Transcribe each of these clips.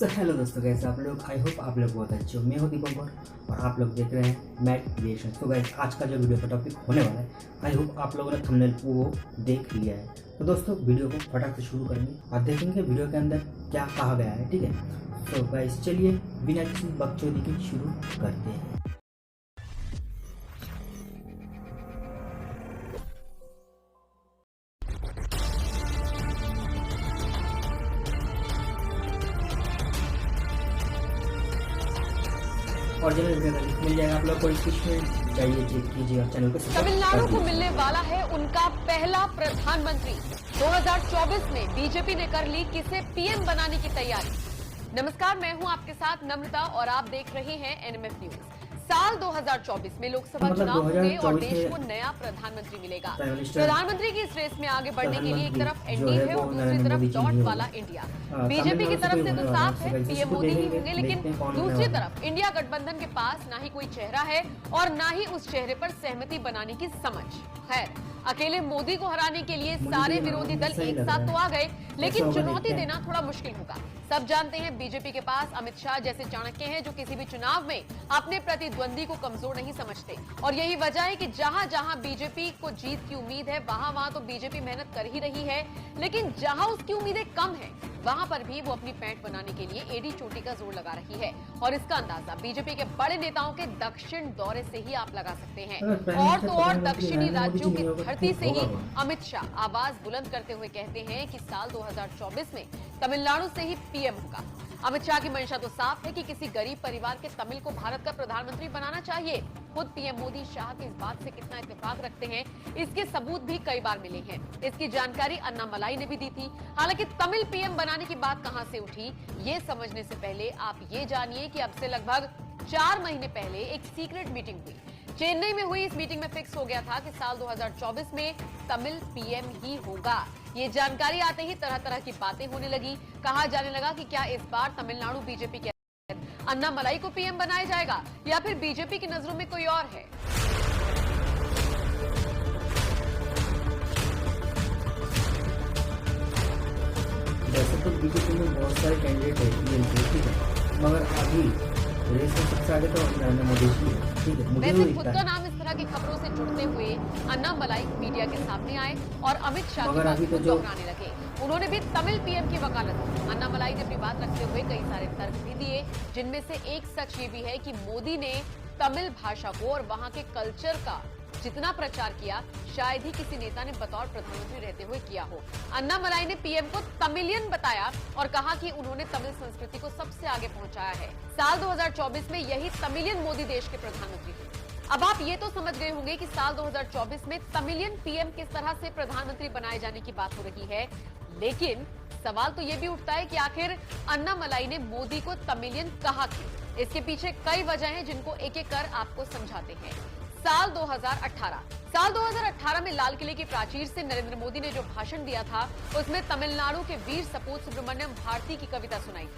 तो हेलो दोस्तों, कैसे आप लोग? आई होप आप लोग बहुत अच्छे हो। मैं हूं दीपंकर और आप लोग देख रहे हैं मैट क्रिएशन। तो गाइस, आज का जो वीडियो का टॉपिक होने वाला है, आई होप आप लोगों ने थंबनेल वो देख लिया है। तो दोस्तों, वीडियो को फटाक से शुरू करेंगे और देखेंगे वीडियो के अंदर क्या कहा गया है। ठीक है, तो गाइस चलिए बिना किसी बकचोदी के शुरू करते हैं। और चैनल मिल जाएगा आप लोग को, डिस्क्रिप्शन चाहिए चेक कीजिए और चैनल को तमिलनाडु को मिलने वाला है उनका पहला प्रधानमंत्री। 2024 में बीजेपी ने कर ली किसे पीएम बनाने की तैयारी। नमस्कार, मैं हूं आपके साथ नम्रता और आप देख रहे हैं एनएमएफ न्यूज। साल 2024 में लोकसभा चुनाव होंगे और देश को नया प्रधानमंत्री मिलेगा। प्रधानमंत्री की इस रेस में आगे बढ़ने के लिए एक तरफ एनडीए है और दूसरी तरफ डॉट वाला इंडिया। बीजेपी की तरफ से तो साफ है पीएम मोदी ही होंगे, लेकिन दूसरी तरफ इंडिया गठबंधन के पास ना ही कोई चेहरा है और ना ही उस चेहरे पर सहमति बनाने की समझ। खैर, अकेले मोदी को हराने के लिए सारे विरोधी दल एक साथ तो आ गए, लेकिन चुनौती देना थोड़ा मुश्किल होगा। सब जानते हैं बीजेपी के पास अमित शाह जैसे चाणक्य हैं जो किसी भी चुनाव में अपने प्रतिद्वंदी को कमजोर नहीं समझते। और यही वजह है कि जहां जहां बीजेपी को जीत की उम्मीद है वहां वहां तो बीजेपी मेहनत कर ही रही है, लेकिन जहां उसकी उम्मीदें कम है वहां पर भी वो अपनी पैंट बनाने के लिए एडी चोटी का जोर लगा रही है। और इसका अंदाजा बीजेपी के बड़े नेताओं के दक्षिण दौरे से ही आप लगा सकते हैं। और तो और दक्षिणी राज्यों की धरती से ही अमित शाह आवाज बुलंद करते हुए कहते हैं कि साल 2024 में तमिलनाडु से ही पीएम होगा। अमित शाह की मंशा तो साफ है कि किसी गरीब परिवार के तमिल को भारत का प्रधानमंत्री बनाना चाहिए। खुद पीएम मोदी शाह की इस बात से कितना इत्तेफाक रखते हैं, इसके सबूत भी कई बार मिले हैं। इसकी जानकारी अन्नामलाई ने भी दी थी। हालांकि तमिल पीएम बनाने की बात कहां से उठी, ये समझने से पहले आप ये जानिए कि अब से लगभग 4 महीने पहले एक सीक्रेट मीटिंग हुई। चेन्नई में हुई इस मीटिंग में फिक्स हो गया था कि साल 2024 में तमिल पीएम ही होगा। ये जानकारी आते ही तरह तरह की बातें होने लगी। कहा जाने लगा कि क्या इस बार तमिलनाडु बीजेपी के अन्नामलाई को पीएम बनाया जाएगा या फिर बीजेपी की नजरों में कोई और है। वैसे तो बीजेपी में बहुत सारे कैंडिडेट है, मगर अभी रेस में सबसे आगे तो नरेंद्र मोदी जी है। ठीक है, मुझे वैसे खुद का नाम इस तरह की खबरों से जुड़ते हुए अन्नामलाई मीडिया के सामने आए और अमित शाह की बात को दोहराने लगे। उन्होंने भी तमिल पीएम की वकालत की। अन्नामलाई ने अपनी बात रखते हुए कई सारे तर्क भी दिए, जिनमें से एक सच ये भी है कि मोदी ने तमिल भाषा को और वहां के कल्चर का जितना प्रचार किया शायद ही किसी नेता ने बतौर प्रधानमंत्री रहते हुए किया हो। अन्नामलाई ने पीएम को तमिलियन बताया और कहा कि उन्होंने तमिल संस्कृति को सबसे आगे पहुंचाया है। साल 2024 में यही तमिलियन मोदी देश के प्रधानमंत्री थे। अब आप ये तो समझ गए होंगे कि साल 2024 में तमिलियन पीएम किस तरह से प्रधानमंत्री बनाए जाने की बात हो रही है, लेकिन सवाल तो ये भी उठता है कि आखिर अन्नामलाई ने मोदी को तमिलियन कहा क्यों। इसके पीछे कई वजह हैं जिनको एक एक कर आपको समझाते हैं। साल 2018 में लाल किले की प्राचीर से नरेंद्र मोदी ने जो भाषण दिया था, उसमें तमिलनाडु के वीर सपूत सुब्रमण्यम भारती की कविता सुनाई।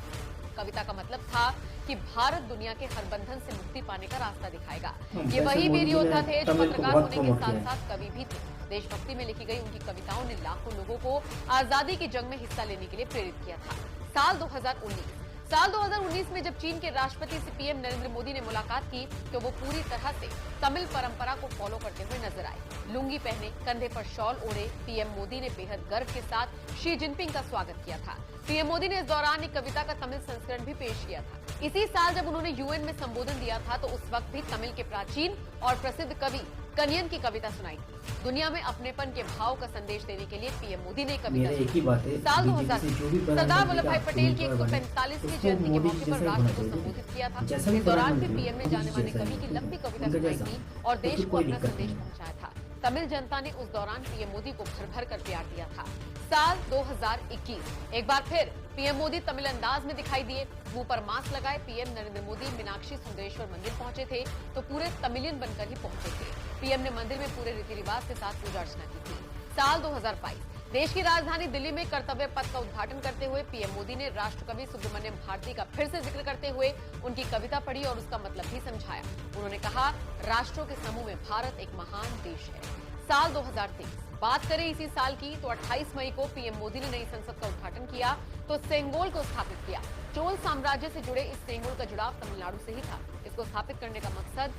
कविता का मतलब था कि भारत दुनिया के हर बंधन से मुक्ति पाने का रास्ता दिखाएगा। ये वही वीर योद्धा थे जो पत्रकार होने के साथ साथ कवि भी थे। देशभक्ति में लिखी गई उनकी कविताओं ने लाखों लोगों को आजादी की जंग में हिस्सा लेने के लिए प्रेरित किया था। साल 2019 में जब चीन के राष्ट्रपति से पीएम नरेंद्र मोदी ने मुलाकात की तो वो पूरी तरह से तमिल परंपरा को फॉलो करते हुए नजर आए। लुंगी पहने, कंधे पर शॉल ओढ़े पीएम मोदी ने बेहद गर्व के साथ शी जिनपिंग का स्वागत किया था। पीएम मोदी ने इस दौरान एक कविता का तमिल संस्करण भी पेश किया था। इसी साल जब उन्होंने यूएन में संबोधन दिया था तो उस वक्त भी तमिल के प्राचीन और प्रसिद्ध कवि कनियन की कविता सुनाई थी। दुनिया में अपनेपन के भाव का संदेश देने के लिए पीएम मोदी ने कविता साल 2000 सरदार वल्लभ भाई पटेल की 145वीं जयंती के मौके पर राष्ट्र को संबोधित किया था। इस दौरान भी पीएम ने जाने माने कवि की लंबी कविता सुनाई थी और देश को अपना संदेश पहुंचाया था। तमिल जनता ने उस दौरान पीएम मोदी को भर भर कर प्यार दिया था। साल 2021 एक बार फिर पीएम मोदी तमिल अंदाज में दिखाई दिए। मुंह पर मास्क लगाए पीएम नरेंद्र मोदी मीनाक्षी सुंदरेश्वर मंदिर पहुंचे थे तो पूरे तमिलियन बनकर ही पहुंचे थे। पीएम ने मंदिर में पूरे रीति रिवाज के साथ पूजा अर्चना की थी। साल 2022 देश की राजधानी दिल्ली में कर्तव्य पथ का उद्घाटन करते हुए पीएम मोदी ने राष्ट्रकवि सुब्रमण्यम भारती का फिर से जिक्र करते हुए उनकी कविता पढ़ी और उसका मतलब भी समझाया। उन्होंने कहा, राष्ट्रों के समूह में भारत एक महान देश है। साल 2023 बात करें इसी साल की तो 28 मई को पीएम मोदी ने नई संसद का उद्घाटन किया तो सेंगोल को स्थापित किया। चोल साम्राज्य राज्य से जुड़े इस सेंगुल का जुड़ाव तमिलनाडु से ही था। इसको स्थापित करने का मकसद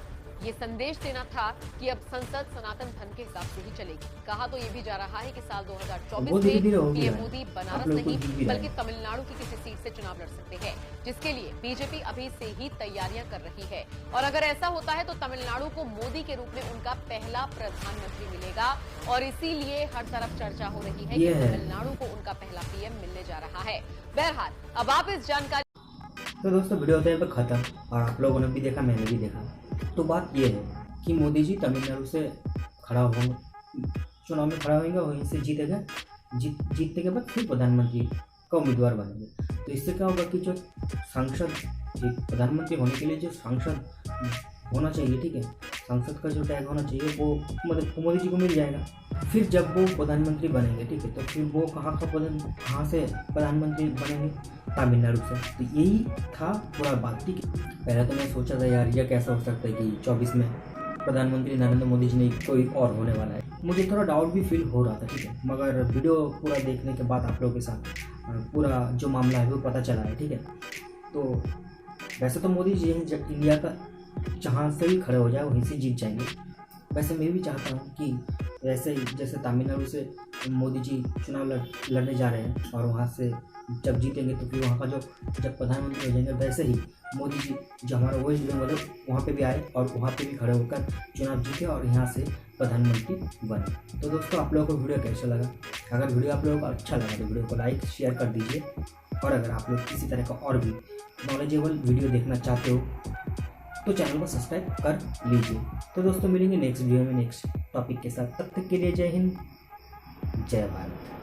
ये संदेश देना था कि अब संसद सनातन धर्म के हिसाब से ही चलेगी। कहा तो ये भी जा रहा है कि साल 2024 में पीएम मोदी बनारस नहीं बल्कि तमिलनाडु की किसी सीट से चुनाव लड़ सकते हैं, जिसके लिए बीजेपी अभी से ही तैयारियां कर रही है। और अगर ऐसा होता है तो तमिलनाडु को मोदी के रूप में उनका पहला प्रधानमंत्री मिलेगा और इसीलिए हर तरफ चर्चा हो रही है कि तमिलनाडु को उनका पहला पीएम मिलने जा रहा है। बहरहाल अब आप इस जानकारी। तो दोस्तों वीडियो होते हैं पर खत्म, और आप लोगों ने भी देखा, मैंने भी देखा। तो बात ये है कि मोदी जी तमिलनाडु से खड़ा होंगे, चुनाव में खड़ा होंगे, वहीं से जीतेगा, जीतने के बाद फिर प्रधानमंत्री का उम्मीदवार बनेंगे। तो इससे क्या होगा कि जो सांसद, प्रधानमंत्री होने के लिए जो सांसद होना चाहिए, ठीक है, सांसद का जो टैग होना चाहिए वो मोदी जी को मिल जाएगा। फिर जब वो प्रधानमंत्री बनेंगे, ठीक है, तो फिर वो कहाँ से प्रधानमंत्री बनेंगे? तमिलनाडु से। तो यही था पूरा बात, ठीक है। पहले तो मैं सोचा था यार ये कैसा हो सकता है कि 24 में प्रधानमंत्री नरेंद्र मोदी जी नहीं कोई और होने वाला है। मुझे थोड़ा डाउट भी फील हो रहा था, ठीक है, मगर वीडियो पूरा देखने के बाद आप लोगों के साथ पूरा जो मामला है वो पता चला है, ठीक है। तो वैसे तो मोदी जी इंडिया का जहाँ से भी खड़े हो जाए वहीं से जीत जाएंगे। वैसे मैं भी चाहता हूँ कि वैसे ही जैसे तमिलनाडु से मोदी जी चुनाव लड़ने जा रहे हैं और वहाँ से जब जीतेंगे तो फिर वहाँ का जब प्रधानमंत्री हो जाएंगे, वैसे ही मोदी जी जो हमारा वेस्ट बंगाल है वहाँ पे भी आए और वहाँ पे भी खड़े होकर चुनाव जीते और यहाँ से प्रधानमंत्री बने। तो दोस्तों आप लोगों को वीडियो कैसा लगा? अगर वीडियो आप लोगों को अच्छा लगा तो वीडियो को लाइक शेयर कर दीजिए, और अगर आप लोग किसी तरह का और भी नॉलेजेबल वीडियो देखना चाहते हो तो चैनल को सब्सक्राइब कर लीजिए। तो दोस्तों मिलेंगे नेक्स्ट वीडियो में नेक्स्ट टॉपिक के साथ। तब तक के लिए जय हिंद, जय भारत।